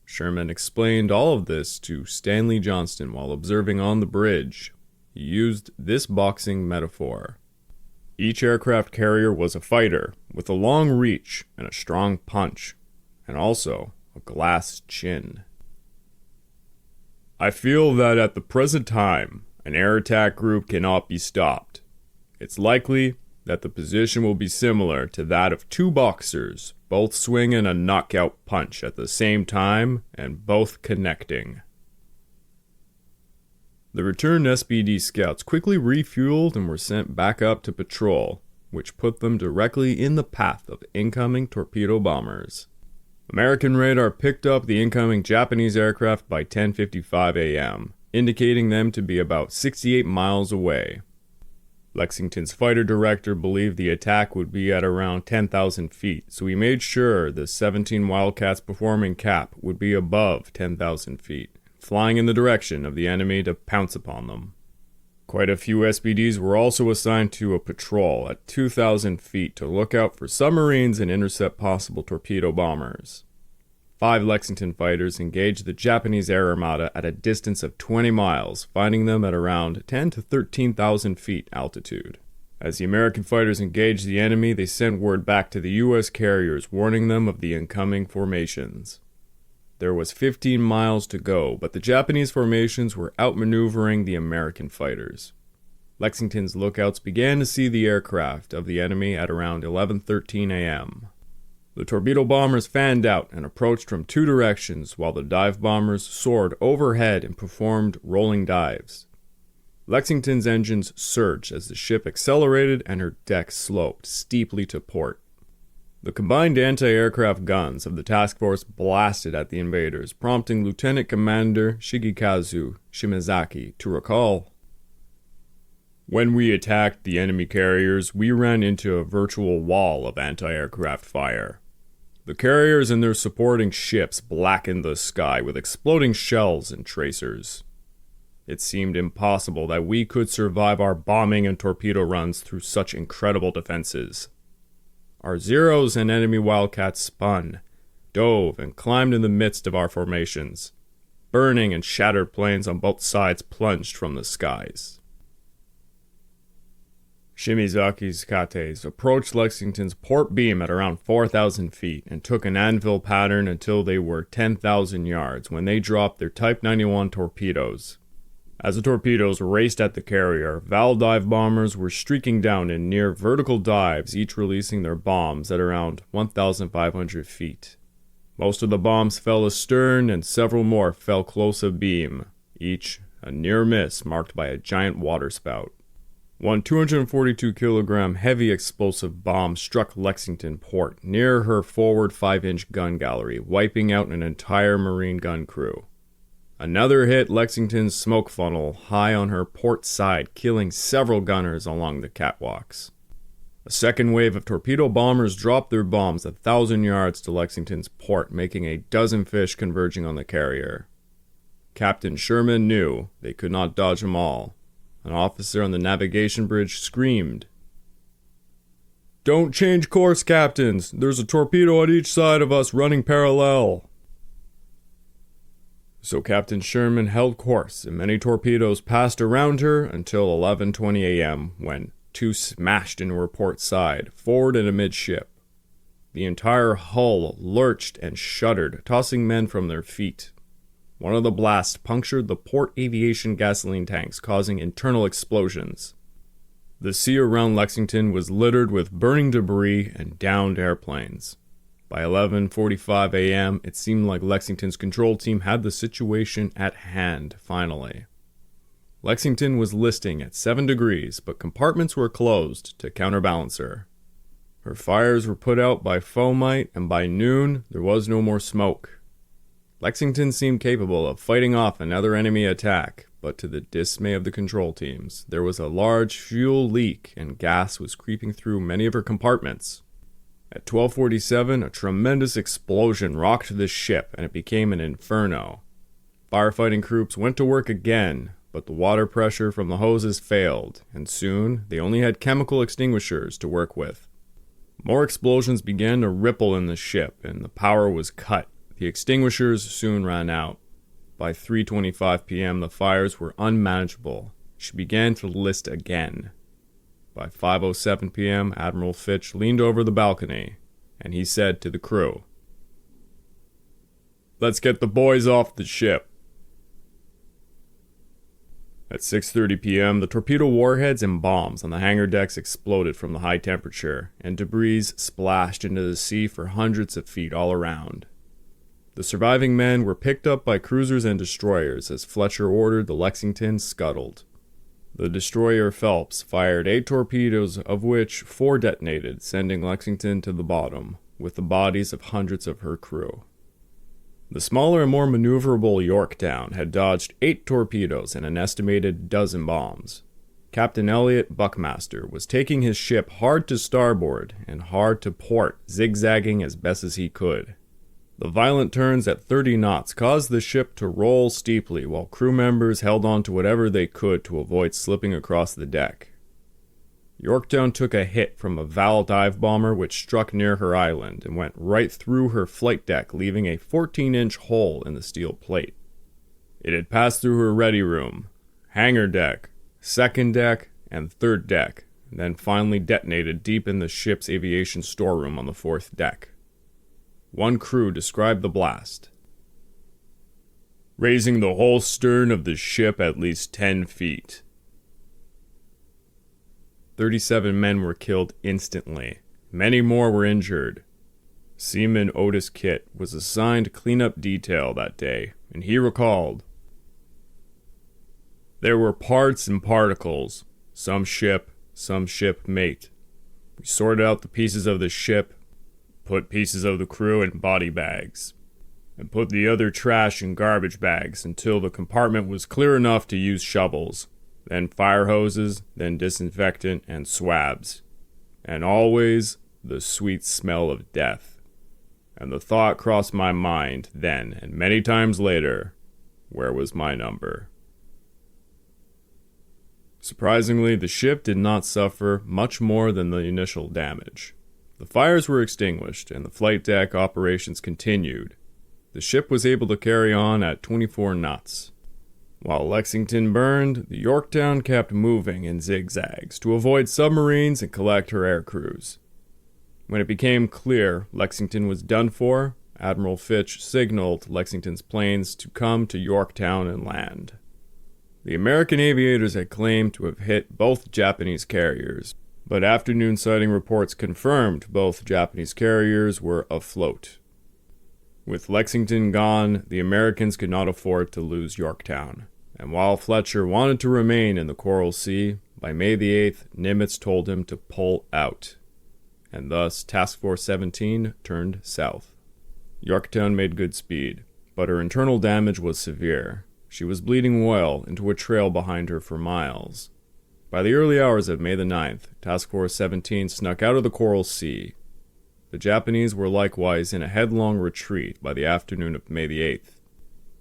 Sherman explained all of this to Stanley Johnston while observing on the bridge. He used this boxing metaphor. Each aircraft carrier was a fighter, with a long reach and a strong punch, and also a glass chin. I feel that at the present time, an air attack group cannot be stopped. It's likely that the position will be similar to that of 2 boxers, both swinging a knockout punch at the same time and both connecting. The returned SPD scouts quickly refueled and were sent back up to patrol, which put them directly in the path of incoming torpedo bombers. American radar picked up the incoming Japanese aircraft by 10:55 a.m., indicating them to be about 68 miles away. Lexington's fighter director believed the attack would be at around 10,000 feet, so he made sure the 17 Wildcats performing cap would be above 10,000 feet, flying in the direction of the enemy to pounce upon them. Quite a few SBDs were also assigned to a patrol at 2,000 feet to look out for submarines and intercept possible torpedo bombers. 5 Lexington fighters engaged the Japanese air armada at a distance of 20 miles, finding them at around 10 to 13,000 feet altitude. As the American fighters engaged the enemy, they sent word back to the U.S. carriers warning them of the incoming formations. There was 15 miles to go, but the Japanese formations were outmaneuvering the American fighters. Lexington's lookouts began to see the aircraft of the enemy at around 11:13 a.m. The torpedo bombers fanned out and approached from 2 directions, while the dive bombers soared overhead and performed rolling dives. Lexington's engines surged as the ship accelerated and her deck sloped steeply to port. The combined anti-aircraft guns of the task force blasted at the invaders, prompting Lieutenant Commander Shigekazu Shimazaki to recall, "When we attacked the enemy carriers, we ran into a virtual wall of anti-aircraft fire. The carriers and their supporting ships blackened the sky with exploding shells and tracers. It seemed impossible that we could survive our bombing and torpedo runs through such incredible defenses. Our Zeros and enemy Wildcats spun, dove, and climbed in the midst of our formations. Burning and shattered planes on both sides plunged from the skies." Shimizaki's Kates approached Lexington's port beam at around 4,000 feet and took an anvil pattern until they were 10,000 yards when they dropped their Type 91 torpedoes. As the torpedoes raced at the carrier, Val dive bombers were streaking down in near vertical dives, each releasing their bombs at around 1,500 feet. Most of the bombs fell astern and several more fell close abeam, each a near miss marked by a giant waterspout. One 242-kilogram heavy explosive bomb struck Lexington port near her forward 5-inch gun gallery, wiping out an entire Marine gun crew. Another hit Lexington's smoke funnel high on her port side, killing several gunners along the catwalks. A second wave of torpedo bombers dropped their bombs 1,000 yards to Lexington's port, making a dozen fish converging on the carrier. Captain Sherman knew they could not dodge them all. An officer on the navigation bridge screamed, "Don't change course, captains! There's a torpedo on each side of us running parallel!" So Captain Sherman held course, and many torpedoes passed around her until 11:20 a.m., when 2 smashed into her port side, forward and amidship. The entire hull lurched and shuddered, tossing men from their feet. One of the blasts punctured the port aviation gasoline tanks, causing internal explosions. The sea around Lexington was littered with burning debris and downed airplanes. By 11:45 a.m., it seemed like Lexington's control team had the situation at hand, finally. Lexington was listing at 7 degrees, but compartments were closed to counterbalance her. Her fires were put out by foamite, and by noon, there was no more smoke. Lexington seemed capable of fighting off another enemy attack, but to the dismay of the control teams, there was a large fuel leak and gas was creeping through many of her compartments. At 12:47, a tremendous explosion rocked the ship, and it became an inferno. Firefighting crews went to work again, but the water pressure from the hoses failed, and soon they only had chemical extinguishers to work with. More explosions began to ripple in the ship, and the power was cut. The extinguishers soon ran out. By 3:25 p.m., the fires were unmanageable. She began to list again. By 5:07 p.m., Admiral Fitch leaned over the balcony, and he said to the crew, "Let's get the boys off the ship." At 6:30 p.m., the torpedo warheads and bombs on the hangar decks exploded from the high temperature, and debris splashed into the sea for hundreds of feet all around. The surviving men were picked up by cruisers and destroyers as Fletcher ordered the Lexington scuttled. The destroyer Phelps fired 8 torpedoes, of which 4 detonated, sending Lexington to the bottom, with the bodies of hundreds of her crew. The smaller and more maneuverable Yorktown had dodged 8 torpedoes and an estimated dozen bombs. Captain Elliot Buckmaster was taking his ship hard to starboard and hard to port, zigzagging as best as he could. The violent turns at 30 knots caused the ship to roll steeply while crew members held on to whatever they could to avoid slipping across the deck. Yorktown took a hit from a Val dive bomber which struck near her island and went right through her flight deck, leaving a 14-inch hole in the steel plate. It had passed through her ready room, hangar deck, second deck, and third deck, and then finally detonated deep in the ship's aviation storeroom on the fourth deck. One crew described the blast: raising the whole stern of the ship at least 10 feet. 37 men were killed instantly. Many more were injured. Seaman Otis Kitt was assigned cleanup detail that day, and he recalled, "There were parts and particles, some shipmate. We sorted out the pieces of the ship, put pieces of the crew in body bags, and put the other trash in garbage bags until the compartment was clear enough to use shovels, then fire hoses, then disinfectant and swabs, and always the sweet smell of death. And the thought crossed my mind then and many times later, where was my number?" Surprisingly, the ship did not suffer much more than the initial damage. The fires were extinguished and the flight deck operations continued. The ship was able to carry on at 24 knots. While Lexington burned, the Yorktown kept moving in zigzags to avoid submarines and collect her air crews. When it became clear Lexington was done for, Admiral Fitch signaled Lexington's planes to come to Yorktown and land. The American aviators had claimed to have hit both Japanese carriers, but afternoon sighting reports confirmed both Japanese carriers were afloat. With Lexington gone, the Americans could not afford to lose Yorktown, and while Fletcher wanted to remain in the Coral Sea, by May the 8th, Nimitz told him to pull out, and thus Task Force 17 turned south. Yorktown made good speed, but her internal damage was severe. She was bleeding oil into a trail behind her for miles. By the early hours of May the 9th, Task Force 17 snuck out of the Coral Sea. The Japanese were likewise in a headlong retreat by the afternoon of May the 8th.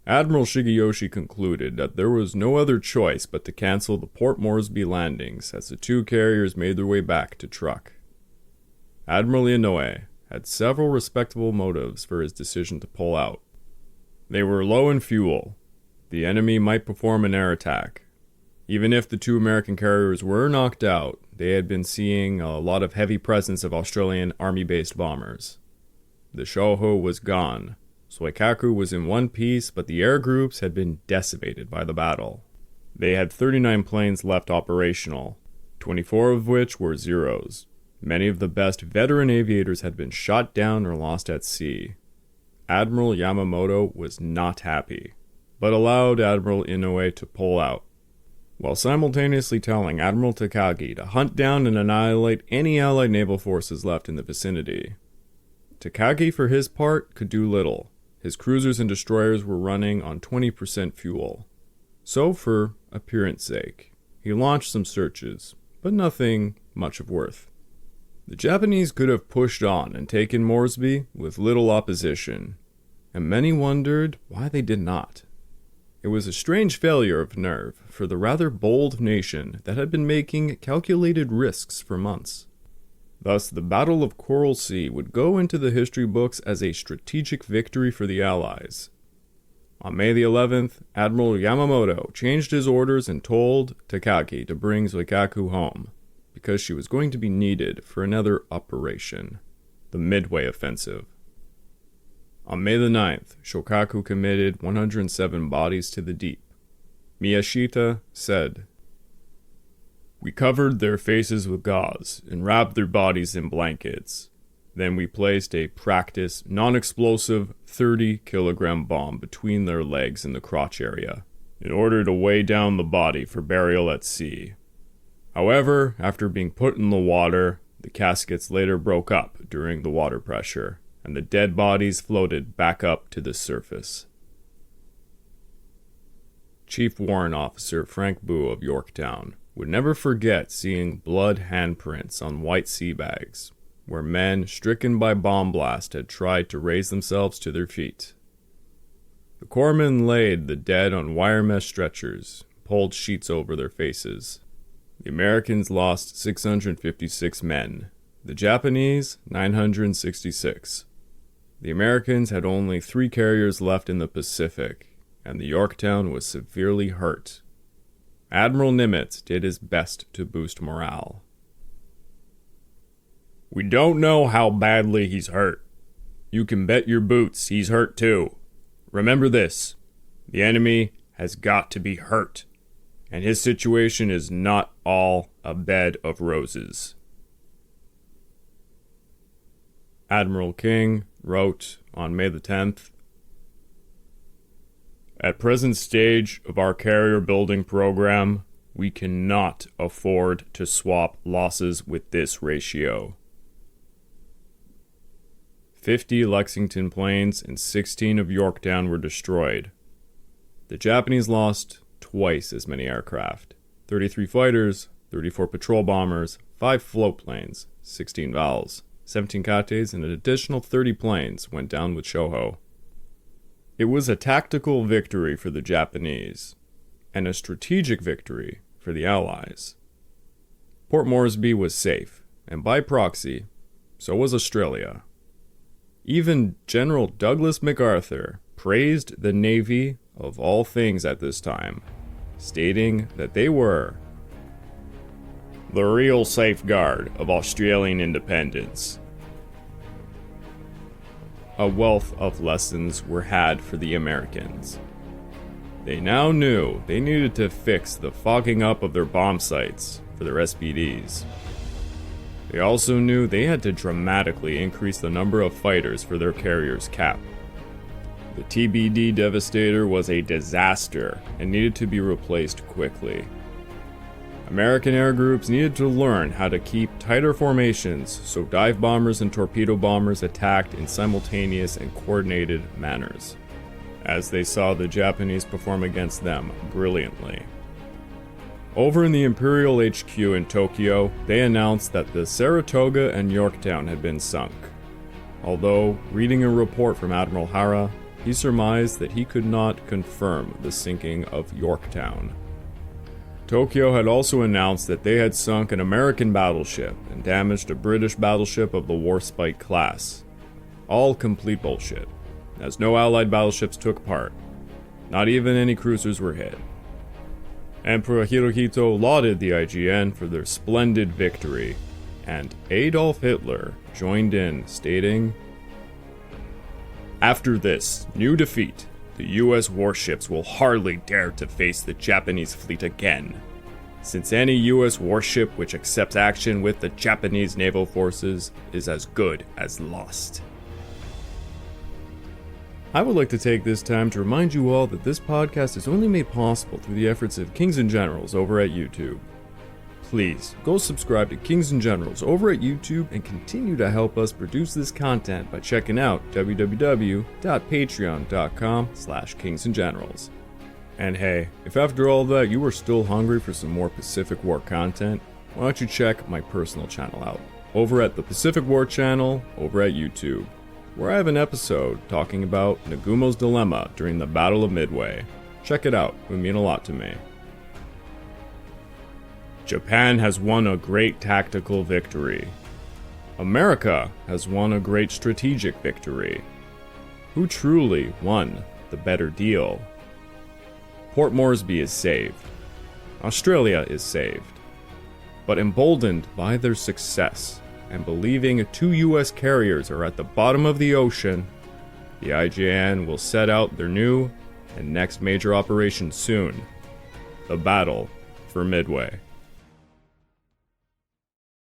Admiral Shigeyoshi concluded that there was no other choice but to cancel the Port Moresby landings as the two carriers made their way back to Truk. Admiral Inoue had several respectable motives for his decision to pull out. They were low in fuel. The enemy might perform an air attack. Even if the two American carriers were knocked out, they had been seeing a lot of heavy presence of Australian Army-based bombers. The Shoho was gone. Soikaku was in one piece, but the air groups had been decimated by the battle. They had 39 planes left operational, 24 of which were Zeros. Many of the best veteran aviators had been shot down or lost at sea. Admiral Yamamoto was not happy, but allowed Admiral Inoue to pull out, while simultaneously telling Admiral Takagi to hunt down and annihilate any Allied naval forces left in the vicinity. Takagi, for his part, could do little. His cruisers and destroyers were running on 20% fuel. So, for appearance sake, he launched some searches, but nothing much of worth. The Japanese could have pushed on and taken Moresby with little opposition, and many wondered why they did not. It was a strange failure of nerve for the rather bold nation that had been making calculated risks for months. Thus, the Battle of Coral Sea would go into the history books as a strategic victory for the Allies. On May the 11th, Admiral Yamamoto changed his orders and told Takagi to bring Soikaku home, because she was going to be needed for another operation, the Midway Offensive. On May the 9th, Shokaku committed 107 bodies to the deep. Miyashita said, "We covered their faces with gauze and wrapped their bodies in blankets. Then we placed a practice, non-explosive 30-kilogram bomb between their legs in the crotch area, in order to weigh down the body for burial at sea. However, after being put in the water, the caskets later broke up during the water pressure, and the dead bodies floated back up to the surface." Chief Warrant Officer Frank Boo of Yorktown would never forget seeing blood handprints on white sea bags, where men stricken by bomb blast had tried to raise themselves to their feet. The corpsmen laid the dead on wire mesh stretchers, pulled sheets over their faces. The Americans lost 656 men, the Japanese 966. The Americans had only 3 carriers left in the Pacific, and the Yorktown was severely hurt. Admiral Nimitz did his best to boost morale. "We don't know how badly he's hurt. You can bet your boots he's hurt too. Remember this, the enemy has got to be hurt, and his situation is not all a bed of roses." Admiral King wrote on May the 10th, "At present stage of our carrier building program, we cannot afford to swap losses with this ratio. 50 Lexington planes and 16 of Yorktown were destroyed. The Japanese lost twice as many aircraft, 33 fighters, 34 patrol bombers, 5 float planes, 16 Vals, 17 Kates, and an additional 30 planes went down with Shoho. It was a tactical victory for the Japanese, and a strategic victory for the Allies. Port Moresby was safe, and by proxy, so was Australia. Even General Douglas MacArthur praised the Navy of all things at this time, stating that they were the real safeguard of Australian independence. A wealth of lessons were had for the Americans. They now knew they needed to fix the fogging up of their bomb sites for their SPDs. They also knew they had to dramatically increase the number of fighters for their carrier's cap. The TBD Devastator was a disaster and needed to be replaced quickly. American air groups needed to learn how to keep tighter formations so dive bombers and torpedo bombers attacked in simultaneous and coordinated manners, as they saw the Japanese perform against them brilliantly. Over in the Imperial HQ in Tokyo, they announced that the Saratoga and Yorktown had been sunk. Although, reading a report from Admiral Hara, he surmised that he could not confirm the sinking of Yorktown. Tokyo had also announced that they had sunk an American battleship and damaged a British battleship of the Warspite class. All complete bullshit, as no Allied battleships took part. Not even any cruisers were hit. Emperor Hirohito lauded the IJN for their splendid victory, and Adolf Hitler joined in, stating, "After this new defeat, the US warships will hardly dare to face the Japanese fleet again, since any US warship which accepts action with the Japanese naval forces is as good as lost." I would like to take this time to remind you all that this podcast is only made possible through the efforts of Kings and Generals over at YouTube. Please, go subscribe to Kings and Generals over at YouTube and continue to help us produce this content by checking out www.patreon.com/kingsandgenerals. And hey, if after all that you are still hungry for some more Pacific War content, why don't you check my personal channel out, over at the Pacific War channel over at YouTube, where I have an episode talking about Nagumo's dilemma during the Battle of Midway. Check it out, it would mean a lot to me. Japan has won a great tactical victory. America has won a great strategic victory. Who truly won the better deal? Port Moresby is saved. Australia is saved. But emboldened by their success, and believing 2 US carriers are at the bottom of the ocean, the IJN will set out their new and next major operation soon, the Battle for Midway.